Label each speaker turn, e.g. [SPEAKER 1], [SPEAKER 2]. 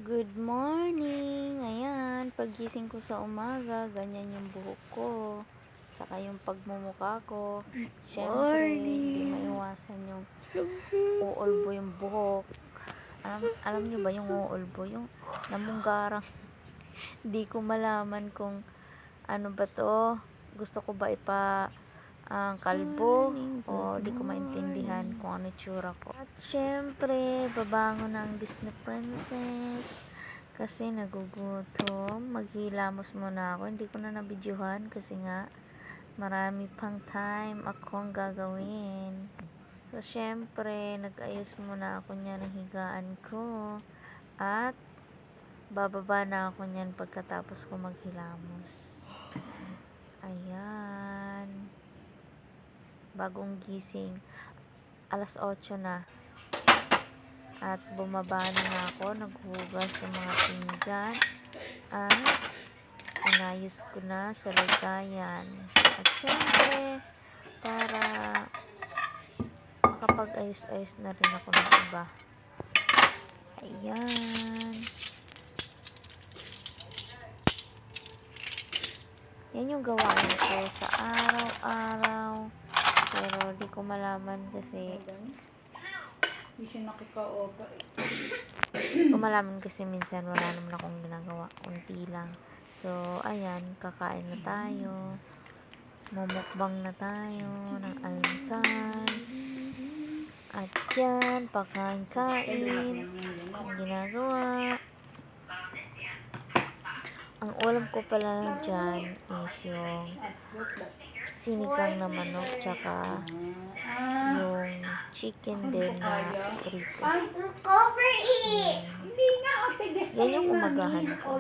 [SPEAKER 1] Good morning! Ayan, paggising ko sa umaga, ganyan yung buhok ko. Saka yung pagmumukha ko. Siyempre, hindi maiwasan yung uulbo yung buhok. Alam nyo ba yung uulbo? Yung namunggarang. Hindi ko malaman kung ano ba to. Gusto ko ba ang kalbo o di ko maintindihan kung ano itsura ko. At syempre, babangon na ang Disney Princess kasi nagugutom. Maghilamos muna ako. Hindi ko na nabidyohan kasi nga marami pang time akong gagawin. So syempre, nag-ayos muna ako niya ng higaan ko at bababa na ako niyan pagkatapos ko maghilamos. Ayan, bagong gising, alas 8 na at bumaba na ako, naghugas sa mga pinggan at inayos ko na sa lagayan. At syempre, para makapag-ayos-ayos na rin ako ng iba. Ayan, yan yung gawain ko sa araw-araw, pero di ko malaman kasi minsan wala naman akong ginagawa, kunti lang. So ayan, kakain na tayo, mumukbang na tayo ng almusal, at yan, pakain-kain ang ginagawa. Ang ulam ko pala dyan is yung sinigang na manok, tsaka yung chicken din na prito. Yan yung umagahan ko.